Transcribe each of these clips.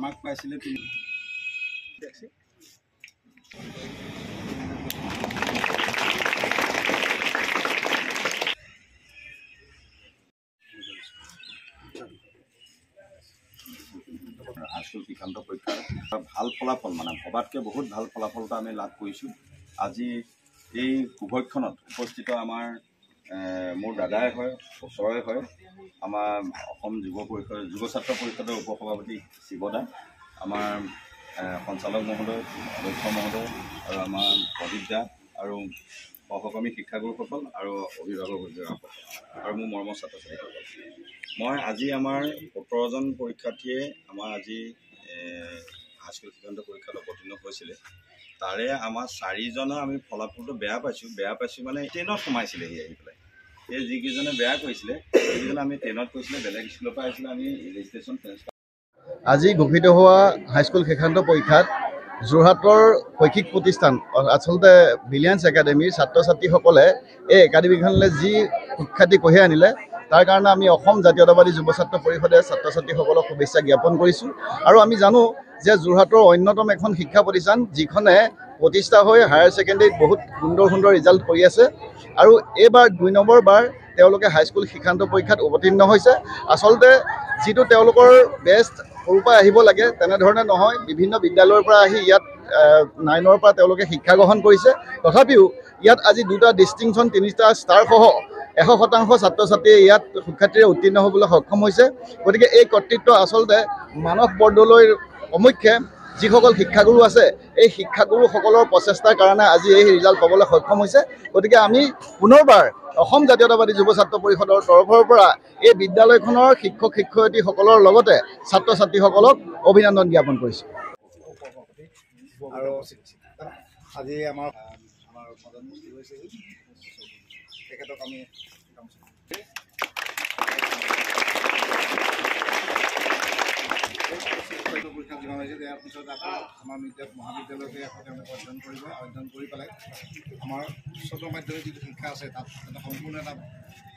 আমাক পাইছিলে হাইস্কুল শিক্ষান্ত পৰীক্ষাৰ ভাল ফলাফল মানে ভবাতকৈ বহুত ভাল ফলাফল এটা আমি লাভ কৰিছোঁ। আজি এই শুভক্ষণত উপস্থিত আমাৰ মোৰ দাদাই হয়, ওচৰৰে হয়, আমাৰ অসম যুৱ ছাত্ৰ পৰিষদৰ উপসভাপতি শিৱদা, আমাৰ সঞ্চালক মহোদয়, অধ্যক্ষ মহোদয় আৰু আমাৰ প্ৰদীপ দা আৰু সহকৰ্মী শিক্ষাগুৰুসকল আৰু অভিভাৱক অভিভাৱকসকল আৰু মোৰ মৰমৰ ছাত্ৰ ছাত্ৰীসকল। মই আজি আমাৰ 17জন পৰীক্ষাৰ্থীয়ে আমাৰ আজি হাইস্কুল শিক্ষান্ত পৰীক্ষাত অৱতীৰ্ণ হৈছিলে। তাৰে আমাৰ 4জনৰ আমি ফলাফলটো বেয়া পাইছোঁ মানে 10ত সোমাইছিলেহি আহি পেলাই। এই যিকেইজনে বেয়া কৰিছিলে সেইকেইজনে আমি 10ত কৈছিলে, বেলেগ স্কুলৰ পৰা আহিছিলে। আমি ৰেজিষ্ট্ৰেশ্যন আজি ঘোষিত হোৱা হাইস্কুল শিক্ষান্ত পৰীক্ষাত যোৰহাটৰ শৈক্ষিক প্ৰতিষ্ঠান আচলতে ব্ৰিলিয়াঞ্চ একাডেমীৰ ছাত্ৰ ছাত্ৰীসকলে এই একাডেমীখনলৈ যি সুখ্যাতি কঢ়িয়াই আনিলে তাৰ কাৰণে আমি অসম জাতীয়তাবাদী যুৱ ছাত্ৰ পৰিষদে ছাত্ৰ ছাত্ৰীসকলক শুভেচ্ছা জ্ঞাপন কৰিছোঁ। আৰু আমি জানো যে যোৰহাটৰ অন্যতম এখন শিক্ষা প্ৰতিষ্ঠান যিখনে প্ৰতিষ্ঠা হৈ হায়াৰ ছেকেণ্ডেৰীত বহুত সুন্দৰ ৰিজাল্ট কৰি আছে আৰু এইবাৰ 2 নম্বৰ বাৰ তেওঁলোকে হাইস্কুল শিক্ষান্ত পৰীক্ষাত অৱতীৰ্ণ হৈছে। আচলতে যিটো তেওঁলোকৰ বেষ্ট সৰুৰ পৰা আহিব লাগে তেনেধৰণে নহয়, বিভিন্ন বিদ্যালয়ৰ পৰা আহি ইয়াত 9ৰ পৰা তেওঁলোকে শিক্ষা গ্ৰহণ কৰিছে। তথাপিও ইয়াত আজি 2টা ডিষ্টিংশ্যন 3টা ষ্টাৰসহ 100% ছাত্ৰ ছাত্ৰীয়ে ইয়াত সুখ্যাতিৰে উত্তীৰ্ণ হ'বলৈ সক্ষম হৈছে। গতিকে এই কৰ্তৃত্ব আচলতে মানস বৰদলৈৰ সমক্ষে যিসকল শিক্ষাগুৰু আছে এই শিক্ষাগুৰুসকলৰ প্ৰচেষ্টাৰ কাৰণে আজি এই ৰিজাল্ট পাবলৈ সক্ষম হৈছে। গতিকে আমি পুনৰবাৰ অসম জাতীয়তাবাদী যুৱ ছাত্ৰ পৰিষদৰ তৰফৰ পৰা এই বিদ্যালয়খনৰ শিক্ষক শিক্ষয়িত্ৰীসকলৰ লগতে ছাত্ৰ ছাত্ৰীসকলক অভিনন্দন জ্ঞাপন কৰিছোঁ। আৰু আজি আমাৰ মাজত মুক্তি হৈছেহি, তেখেতক আমি পৰীক্ষা যিমান হৈছে ইয়াৰ পিছত আকৌ আমাৰ মহাবিদ্যালয়তে আকৌ তেওঁলোকে অধ্যয়ন কৰি পেলাই আমাৰ উচ্চতৰ মাধ্যমিক যিটো শিক্ষা আছে তাত এটা সম্পূৰ্ণ এটা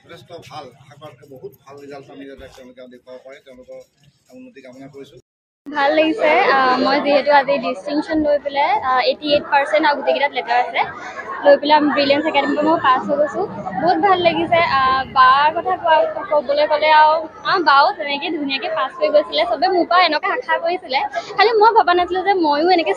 যথেষ্ট ভাল আশা কৰাতকৈ বহুত ভাল ৰিজাল্ট আমি যাতে তেওঁলোকে দেখুৱাব পাৰে, তেওঁলোকৰ উন্নতি কামনা কৰিছোঁ। ভাল লাগিছে। মই যিহেতু আজি ডিষ্টিংশ্যন লৈ পেলাই 88% আৰু গোটেইকেইটাত লেটাৰ আছে লৈ পেলাই ব্ৰিলিয়েঞ্চ একাডেমীৰ পৰা মই পাছ হৈ গৈছোঁ। বহুত ভাল লাগিছে। বাৰ কথা ক'বলৈ গ'লে আৰু বাও তেনেকৈ ধুনীয়াকৈ পাছ হৈ গৈছিলে। চবে মোৰ পৰা এনেকৈ আশা কৰিছিলে, খালি মই ভবা নাছিলোঁ যে ময়ো এনেকৈ